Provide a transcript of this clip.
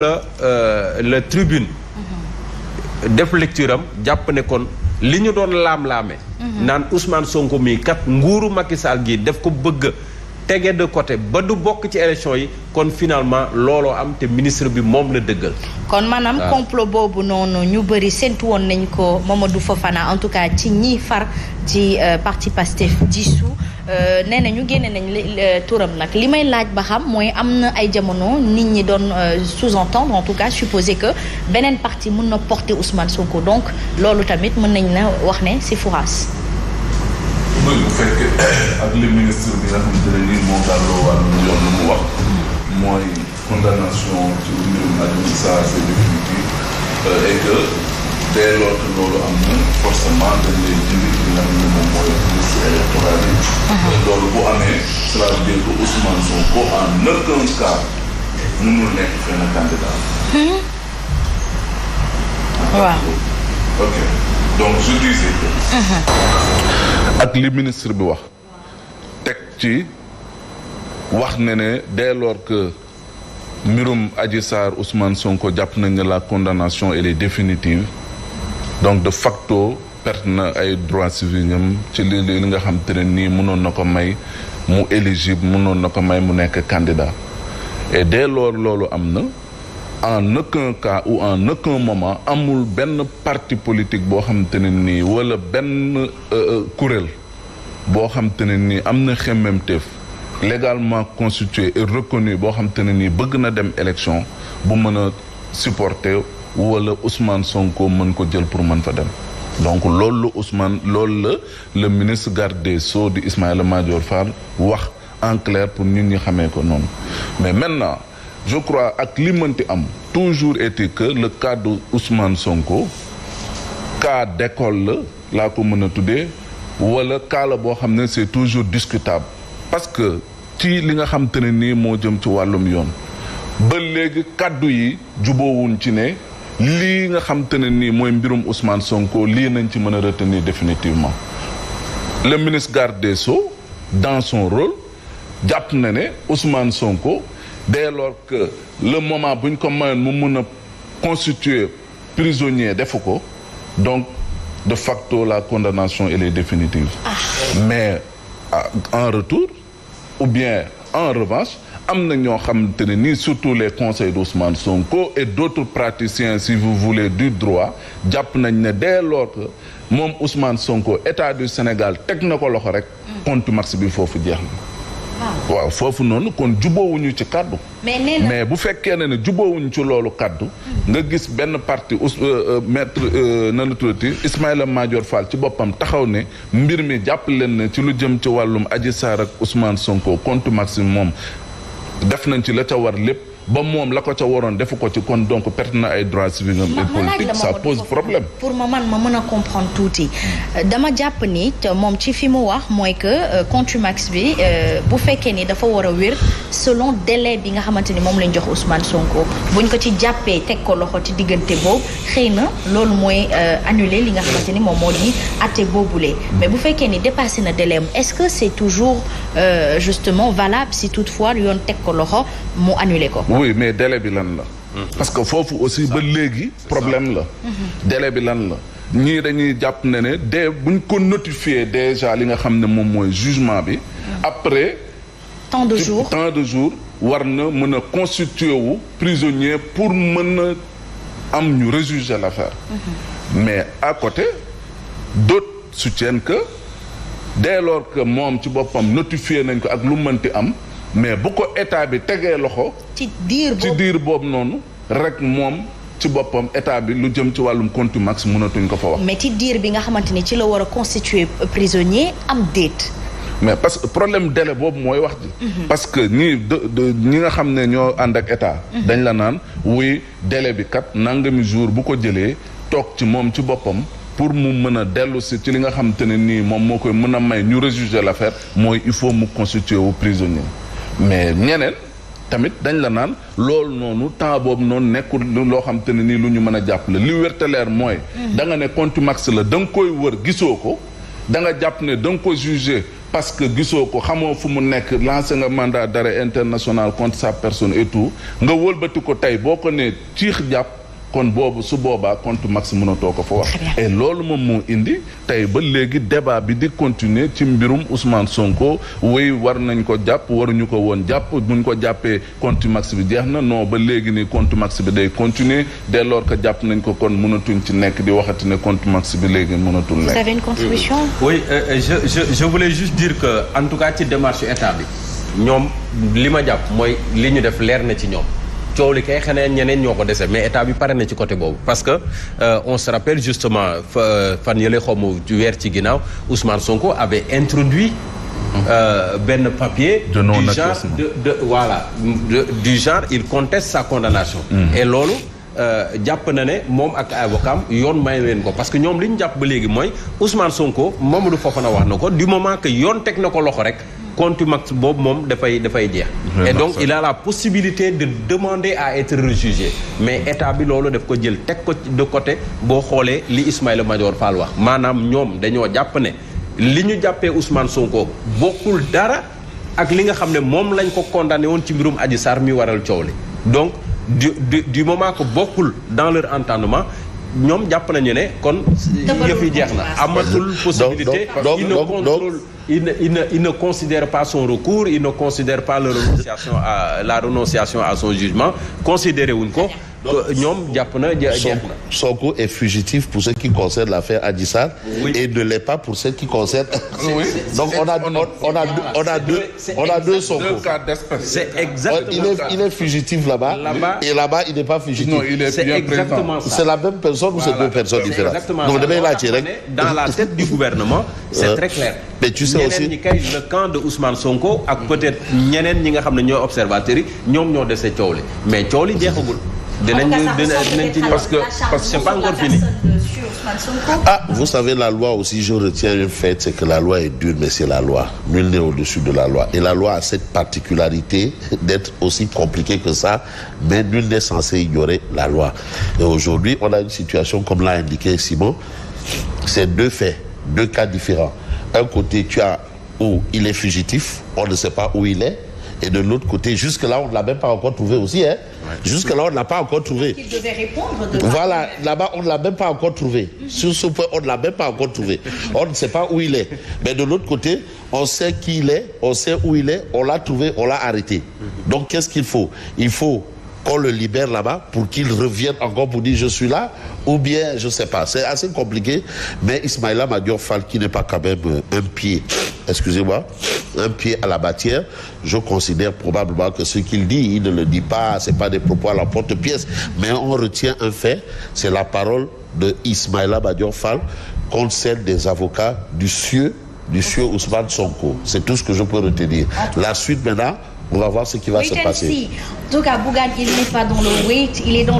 la tribune def lecture am jàpp ne kon li ñu doon laam-laame naan Ousmane Sonko mii kat nguuru Macky Sall gi def ko bëgg tege de côté ba du bokk ci élection yi kon finalement looloo am te ministre bi moom la dëggal. kon maanaam complot boobu noonu ñu bëri séntu woon nañ ko Mamadou Fofana en tout cas ci ñiy far ci parti Pastef dissous nee na ñu génne nañ turam nag li may laaj ba xam mooy am na ay jamono nit ñi doon sous-entendre en tout cas supposer que beneen parti mën na porter Ousmane Sonko donc loolu tamit mën nañ la wax ne c'est fouras. bu fekkee ak li ministre bi nga xamante ne nii moo gàlloo wàllu yoon lu mu wax mooy condamnation ci mbirum Adji Sarr c'est définitif et que dès lors que loolu am na forcément dañ lay jëli li nga xam ne moom mooy liste électorale yi loolu bu amee cela veut dire que Ousmane Sonko en aucun cas mënul nekk fenn candidat waaw ok donc je disais que ak li ministre bi wax teg ci wax ne dès lors que mbirum Adji Sarr Ousmane Sonko jàpp nañ ne la condamnation elle est définitive donc de facto perte na ay droits civils am ci li nga xam te ne nii mënoon na ko may mu éligible mënoon na ko may mu nekk candidat et dès lors loolu am na en aucun cas ou en aucun moment amul benn parti politique boo xam te ne nii wala benn kuréel boo xam te ne nii am na xemmemteef légalement constitué et reconnu boo xam te ne nii bëgg na dem élection bu mën a supporter wala Ousmane Sonko mën ko jël pour mën fa dem donc loolu la le ministre garde des Sceaux di Ismaïla Madior Fall wax en clair pour ñun ñi xamee ko noonu mais maintenant je crois ak li mënti am toujours est-il que le cas de Ousmane Sonko cas d'école laa ko mën a tuddee wala cas la boo xam ne c'est toujours discutable parce que ci li nga xam te ne nii moo jëm ci wàllum yoon ba léegi kaddu yi juboowuñ ci ne lii nga xam te ne nii mooy mbirum Ousmane Sonko lii nañ ci mën a retenir définitivement le ministre garde des Sceaux dans son rôle jàpp na ne Ousmane Sonko dès lors que le moment bu ñu ko mayoon mu mun a constituer prisonnier defu ko donc de facto la condamnation elle est définitive mais en retour ou bien en revanche am na ñoo xamante ne nii surtout les conseils d'Ousmane Sonko et d'autres praticiens si vous voulez du droit jàpp nañ ne dès lors que moom Ousmane Sonko état du Sénégal teg na ko loxo rek contumace bi foofu jeex na waaw foofu noonu kon jubóowuñu ci kaddu mais bu fekkee ne jubóowuñu ci loolu kaddu nga gis benn parti maître nanu tuddati Ismaïla Madior Fall ci boppam taxaw ne mbir mi jàpp leen ne ci lu jëm ci wàllum Adji Sarr ak Ousmane Sonko contumace moom def nañ ci la ca war lépp ba moom la ko ca waroon defu ko ci kon donc perte na ay droits civils et politiques ça pose problème pour ma mën a comprendre tuuti dama jàpp ni moom ci fi mu wax mooy que contumace bi bu fekkee ni dafa war a wér selon délai bi nga xamante ni moom lañ jox Ousmane Sonko buñ ko ci jàppee teg ko loxo ci diggante boobu xëy na loolu mooy annuler li nga xamante ni moom moo di atte boobule mais bu fekkee ni dépassé na délai est-ce que c'est toujours justement valable si toutefois yoon teg ko loxo mu annuler ko. oui mais délai bi lan la. parce que foofu aussi ba léegi problème la. délai bi lan la ñii dañuy jàpp ne buñ ko notifier déjà li nga xam ne moom mooy jugement bi. après. tant de jours war na mën a constituer wu prisonnier pour mën a am ñu rejuger l'affaire. mais à côté d'autres soutiennent que dès lors que moom ci boppam notifier nañ ko ak lu mënti am. mais bu ko état bi tegee loxo. ci diir boobu noonu rek moom ci boppam état bi lu jëm ci wàllum contumace mënatuñ ko fa wax. mais ci diir bi nga xamante ni ci la war a constituer prisonnier am déet. mais parce que problème délai boobu mooy wax ji. parce que ñi nga xam ne ñoo ànd ak état. dañ la naan wuy délai bi kat nangami jour bu ko jëlee toog ci moom ci boppam. pour mu mën a dellu si ci li nga xam te ne nii moom moo koy mën a may ñu rejuger l'affaire mooy il faut mu constituer wu prisonnier. mais ñeneen tamit dañ la naan loolu noonu temps boobu noonu nekkul loo xam te ne nii lu ñu mën a jàppale li wérteleer mooy da nga ne contumace la da nga koy wër gisoo ko da nga jàpp ne da nga ko juger parce que gisoo ko xamoo fu mu nekk lancé nga mandat d'arrêt international contre sa personne et tout nga wëlbati ko tey boo ko ne ciix jàpp kon boobu su boobaa contumace mënatoo ko fa wax et loolu moom moo indi tey ba léegi débat bi di continuer ci mbirum Ousmane Sonko wéy war nañ ko jàpp waruñu ko woon jàpp buñ ko jàppee contumace bi jeex na non ba léegi ni contumace bi day continuer dès lors que jàpp nañ ko kon mënatuñ ci nekk di waxati ne contumace bi léegi mënatul nekk. Vous avez une contribution? Oui, je voulais juste dire que en tout cas ci démarche état bi ñoom li ma jàpp mooy li ñu def leer na ci ñoom. coow li kay xanaa ñeneen ñoo ko dese mais état bi pare na ci côté boobu parce que on se rappelle justement fan yële xaw ma weer ci ginnaaw Ousmane Sonko avait introduit benn papier du genre du genre il conteste sa condamnation et loolu jàpp na ne moom ak avocat yoon may leen ko parce que ñoom li ñu jàpp ba léegi mooy Ousmane Sonko Mamadou Fofana wax na ko du moment que yoon teg na ko loxo rek contumace boobu moom dafay jeex et donc il a la possibilité de demander à être rejugé mais état bi loolu daf ko jël teg ko de côté boo xoolee li Ismaïla Madior Fall wax maanaam ñoom dañoo jàpp ne li ñu jàppee Ousmane Sonko bokkul dara ak li nga xam ne moom lañ ko condamné woon ci mbirum Adji Sarr mi waral coow li donc du moment que bokkul dans leur entendement ñoom jàpp nañu ne kon yëf yi jeex na amatul possibilité il ne considère pas son recours il ne considère pas la renonciation à son jugement considéré wuñ ko ñoom jàpp na jeex na. Sonko est fugitif pour ce qui concerne l'affaire Adji Sarr et ne l'est pas pour ce qui concerne. Donc on a deux Sonko. C'est exactement ça. Il est fugitif là-bas et là-bas il n'est pas fugitif. Non, il est c'est exactement ça. C'est la même personne ou c'est deux personnes différentes. Donc dans la tête du gouvernement c'est très clair. Mais tu sais aussi ñeneen ñi kay le camp de Ousmane Sonko ak peut-être ñeneen ñi nga xam ne ñooy observateurs yi ñoom ñoo dese coow li mais coow li jeexagul. dinañ ci parce que c'est pas encore fini. Ah, vous savez, la loi aussi, je retiens un fait, c'est que la loi est dure, mais c'est la loi. Nul n'est au-dessus de la loi. Et la loi a cette particularité d'être aussi compliquée que ça, mais nul n'est censé ignorer la loi. Et aujourd'hui, on a une situation, comme l'a indiqué Simon, c'est deux faits, deux cas différents. Un côté, tu as où il est fugitif, on ne sait pas où il est. Et de l'autre côté, jusque-là, on ne l'a même pas encore trouvé aussi. Hein? Ouais. Jusque-là, on ne l'a pas encore trouvé. Il devait répondre de voilà, là-bas, on ne l'a même pas encore trouvé. Sur ce point, on ne l'a même pas encore trouvé. On ne sait pas où il est. Mais de l'autre côté, on sait qui il est, on sait où il est, on l'a trouvé, on l'a arrêté. Donc, qu'est-ce qu'il faut? Il faut qu'on le libère là-bas pour qu'il revienne encore pour dire je suis là, ou bien je ne sais pas. C'est assez compliqué, mais Ismaïla Madior Fall, qui n'est pas quand même un pied, excusez-moi, un pied à la matière, je considère probablement que ce qu'il dit, il ne le dit pas, c'est pas des propos à la porte-pièce, mais on retient un fait, c'est la parole de Ismaïla Madior Fall contre celle des avocats du sieur Ousmane Sonko. C'est tout ce que je peux retenir. La suite maintenant, on va voir ce qui va se passer. En tout cas, Bougane, il n'est pas dans le wait, il est dans